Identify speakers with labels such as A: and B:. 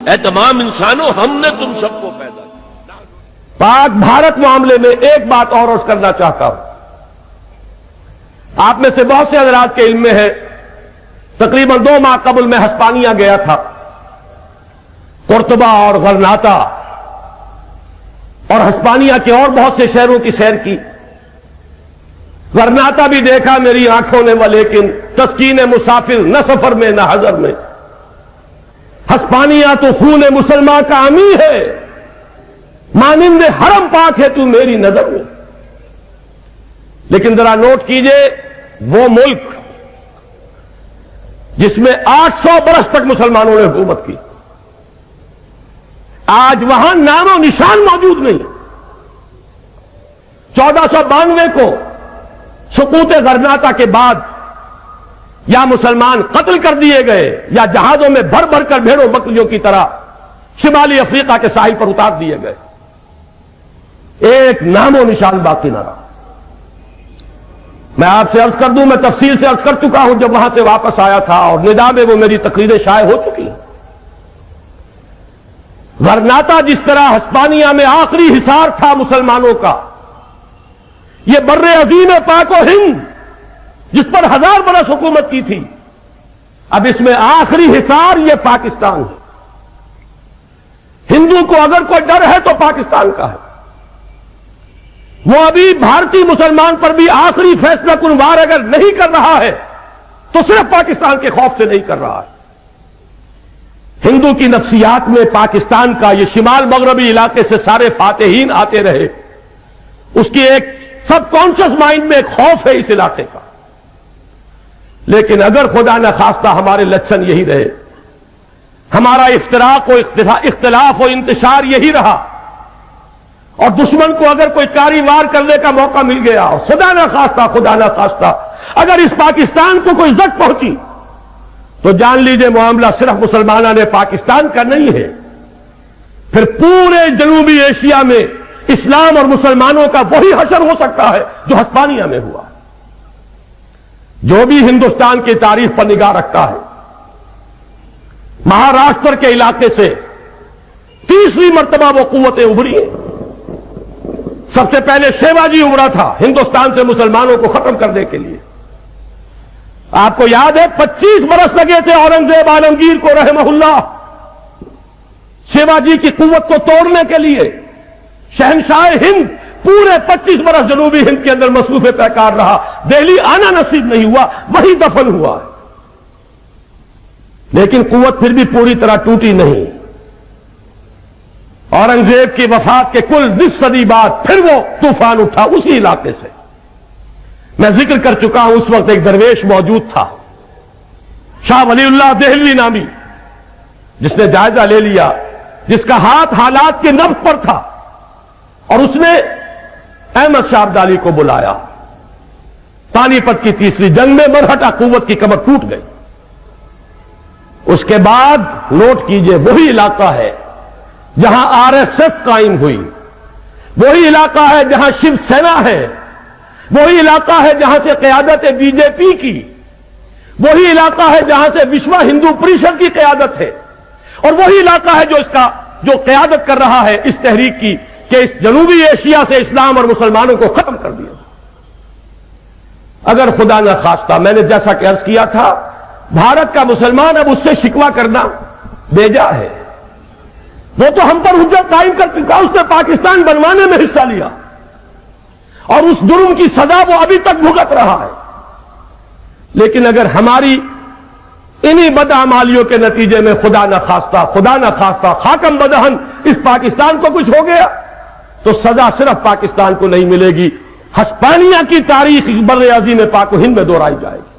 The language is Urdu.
A: اے تمام انسانوں، ہم نے تم سب کو پیدا کیا۔
B: پاک بھارت معاملے میں ایک بات اور عرض کرنا چاہتا ہوں۔ آپ میں سے بہت سے حضرات کے علم میں ہے، تقریباً 2 ماہ قبل میں ہسپانیہ گیا تھا، قرطبہ اور غرناطہ اور ہسپانیہ کے اور بہت سے شہروں کی سیر کی۔ غرناطہ بھی دیکھا میری آنکھوں نے، لیکن تسکین مسافر نہ سفر میں نہ حضر میں۔ ہسپانیہ تو خون مسلمان کا امی ہے، مانند حرم پاک ہے تو میری نظر میں۔ لیکن ذرا نوٹ کیجئے، وہ ملک جس میں 800 برس تک مسلمانوں نے حکومت کی، آج وہاں نام و نشان موجود نہیں۔ 1492 کو سقوط غرناطہ کے بعد یا مسلمان قتل کر دیے گئے یا جہازوں میں بھر بھر کر بھیڑوں بکریوں کی طرح شمالی افریقہ کے ساحل پر اتار دیے گئے، ایک نام و نشان باقی نہ رہا۔ میں آپ سے عرض کر دوں، میں تفصیل سے عرض کر چکا ہوں جب وہاں سے واپس آیا تھا، اور ندا میں وہ میری تقریریں شائع ہو چکی ہیں۔ غرناطہ جس طرح ہسپانیہ میں آخری حصار تھا مسلمانوں کا، یہ بر عظیم پاک و ہند جس پر 1000 برس حکومت کی تھی، اب اس میں آخری حصار یہ پاکستان ہے۔ ہندو کو اگر کوئی ڈر ہے تو پاکستان کا ہے۔ وہ ابھی بھارتی مسلمان پر بھی آخری فیصلہ کن وار اگر نہیں کر رہا ہے تو صرف پاکستان کے خوف سے نہیں کر رہا ہے۔ ہندو کی نفسیات میں پاکستان کا یہ شمال مغربی علاقے سے سارے فاتحین آتے رہے، اس کی ایک سب کانشس مائنڈ میں ایک خوف ہے اس علاقے کا۔ لیکن اگر خدا نہ خواستہ ہمارے لچھن یہی رہے، ہمارا افتراق و اختلاف و انتشار یہی رہا، اور دشمن کو اگر کوئی کاری وار کرنے کا موقع مل گیا، اور خدا نہ خواستہ اگر اس پاکستان کو کوئی زد پہنچی، تو جان لیجئے معاملہ صرف مسلمانوں نے پاکستان کا نہیں ہے، پھر پورے جنوبی ایشیا میں اسلام اور مسلمانوں کا وہی حشر ہو سکتا ہے جو ہسپانیہ میں ہوا۔ جو بھی ہندوستان کی تاریخ پر نگاہ رکھتا ہے، مہاراشٹر کے علاقے سے تیسری مرتبہ وہ قوتیں ابھری ہیں۔ سب سے پہلے شیواجی ابھرا تھا ہندوستان سے مسلمانوں کو ختم کرنے کے لیے۔ آپ کو یاد ہے 25 برس لگے تھے اورنگزیب عالمگیر کو رحمہ اللہ شیواجی کی قوت کو توڑنے کے لیے۔ شہنشاہ ہند پورے 25 برس جنوبی ہند کے اندر مصروف پیکار رہا، دہلی آنا نصیب نہیں ہوا، وہی دفن ہوا ہے۔ لیکن قوت پھر بھی پوری طرح ٹوٹی نہیں۔ اورنگزیب کی وفات کے کل 20 صدی بعد پھر وہ طوفان اٹھا اسی علاقے سے۔ میں ذکر کر چکا ہوں، اس وقت ایک درویش موجود تھا، شاہ ولی اللہ دہلوی نامی، جس نے جائزہ لے لیا، جس کا ہاتھ حالات کے نبض پر تھا، اور اس نے احمد شاہ ابدالی کو بلایا۔ پانی پت کی تیسری جنگ میں مرہٹہ قوت کی کمر ٹوٹ گئی۔ اس کے بعد نوٹ کیجئے، وہی علاقہ ہے جہاں RSS قائم ہوئی، وہی علاقہ ہے جہاں شیو سینا ہے، وہی علاقہ ہے جہاں سے قیادت BJP کی، وہی علاقہ ہے جہاں سے وشوا ہندو پریشد کی قیادت ہے، اور وہی علاقہ ہے جو قیادت کر رہا ہے اس تحریک کی کہ اس جنوبی ایشیا سے اسلام اور مسلمانوں کو ختم کر دیا۔ اگر خدا نہ خواستہ، میں نے جیسا کہ عرض کیا تھا، بھارت کا مسلمان اب اس سے شکوہ کرنا بیجا ہے۔ وہ تو ہم پر حجت قائم کر چکا، اس نے پاکستان بنوانے میں حصہ لیا، اور اس جرم کی سزا وہ ابھی تک بھگت رہا ہے۔ لیکن اگر ہماری انہی بدعمالیوں کے نتیجے میں خدا نہ خواستہ خاکم بدہن اس پاکستان کو کچھ ہو گیا، تو سزا صرف پاکستان کو نہیں ملے گی، ہسپانیہ کی تاریخ بر عظیم پاک و ہند میں دہرائی جائے گی۔